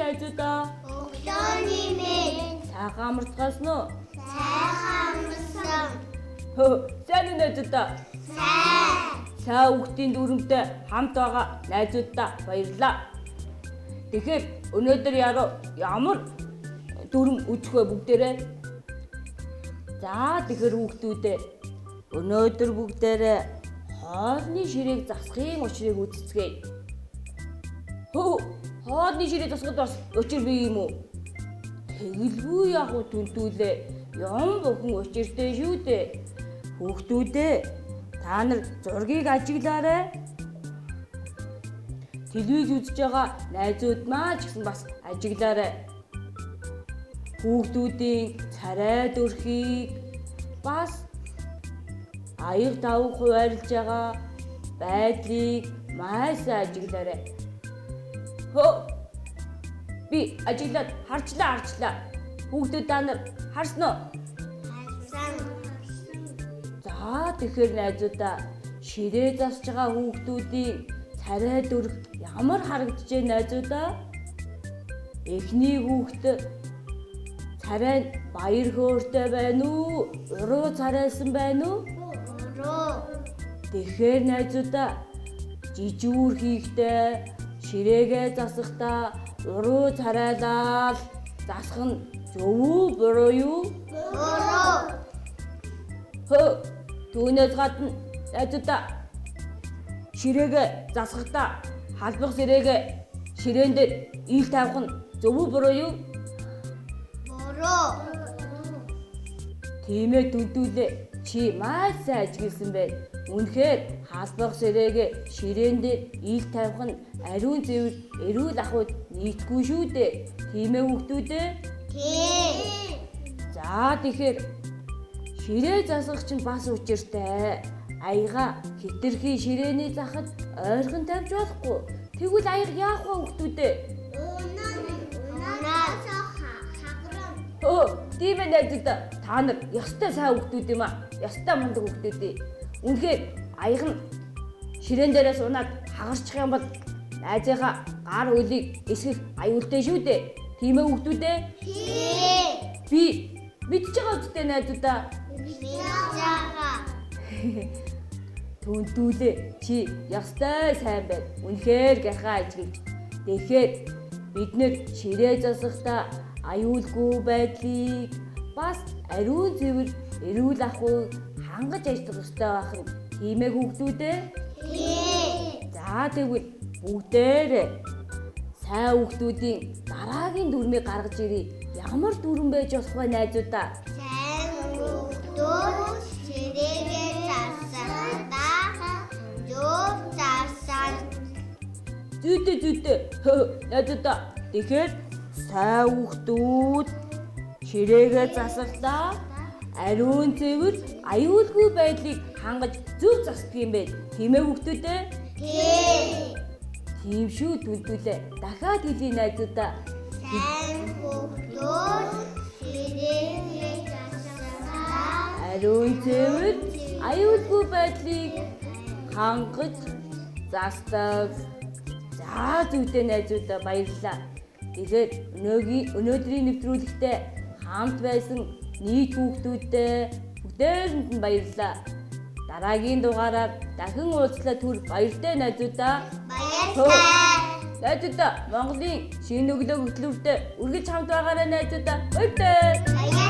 найзуудаа. Өглөөний мэнд. Сайхан амарцгаасан уу? Сайхан амарсан. Сайн уу найзуудаа? Сайн. Сайн хүүхдийн дүрмтэй хамт байгаа найзуудаа баярлалаа. Тэгэхээр өнөөдөр ямар дүрм үзэх вэ бүгдээрээ? За тэгэхээр хүүхдүүдээ өнөөдөр бүгдээрээ хоолны ширээг засахын учрыг үзцгээе. Хоолны ширээг засахад бас учир бий юм уу? Тэгэлгүй яг уу түнтүүлээ. Юм бүхэн учиртэй шүү дээ. Хүүхдүүдээ та нар зургийг ажиглаарай. Телевиз үзэж байгаа найзууд маань ч гэсэн бас ажиглаарай. Хүүхдүүдийн царай дөрхийг бас аяг давуу хуваарлж байгаа байдлыг маш ажиглаарай. Би ажиглаад харчлаа. Хүүхдүүд та нар харсан уу? Харсан. За тэгэхээр найзуудаа ширээ засж байгаа хүүхдүүдийн царай дөрх ямар харагдчихэ найзуудаа? Эхний хүүхд царай нь баяр хөөртэй байна уу? Уруу царайсан байна уу? Уруу. Тэгэхээр найзуудаа жижүүр хийхдээ ширээгээ засахдаа уруу царайлал засах нь зөв үү буруу юу? Буруу. Түүнээс гадна найзуудаа ширээгээ засахдаа халбах сэрээгээ ширээн дээр ил тавих нь зөв үү буруу юу? Буруу. Тиймээ түнтүүлээ чи маш сайн ажигласан байна. Үнэхээр халбах сэрээгээ ширээн дээр ил тавих нь ариун цэвэр эрүүл ахуйд нийтгүй шүү дээ. Тийм ээ хүүхдүүдээ? Тийм. За тэгэхээр ширээ засах чинь бас учиртай. Аяга хитрхи ширээний захад ойрхон тавьж болохгүй. Тэгвэл аяга яах вэ хүүхдүүдээ? Тийм ээ найзуудаа. Та нар ястай сайн хүүхдүүд юм аа. Ястай мундаг хүүхдүүд. Үнэхээр аяг нь ширээн дээрээс унаад хагарчих юм бол найзынхаа гар хөлийг эсгэх аюултай шүү дээ. Тийм ээ хүүхдүүдээ? Тийм. Би мэдж байгаа үстэй найзуудаа. Түнтүүлээ чи ястай сайн байна. Үнэхээр гайхаа ажиглаж. Тэгэхээр бид нэр ширээ засахдаа аюулгүй байдлыг бас ариун цэвэр эрүүл ахуйг хангаж ажиллах ёстой байх нь тийм ээ хүүхдүүдээ? Тийм. За тэгвэл бүгдээрээ сайн хүүхдүүдийн дараагийн дүрмийг гаргаж ирье. Ямар дүрм байж болох вэ найзуудаа? Сайн хүүхдүүд ширээгээ засахдаа зөв засах. Зүйтэй. Найзуудаа тэгэхээр сайн хүүхдүүд ширээгээ засахдаа ариун цэвэр аюулгүй байдлыг хангаж зөв засдаг юм байна. Тийм ээ хүүхдүүдээ? Тийм. Тийм шүү түнтүүлээ. Дахиад хэлье найзуудаа. Сайн хүүхдүүд ширээгээ засахдаа Ариун цэвэр аюулгүй байдлыг хангаж засдаг. За зүйтэй найзуудаа баярлалаа. Тэгээд өнөөдрийн нэвтрүүлэгтээ хамт байсан нийт хүүхдүүдтэй бүгдээрэнд нь баярлалаа. Дараагийн дугаараар дахин уулзлаа түр баяртай найзуудаа. баярлалаа. Найзуудаа Монголын шинэ өглөө хөтөлбөртөө үргэлж хамт байгаарай найзуудаа. Баяртай. Баярлалаа.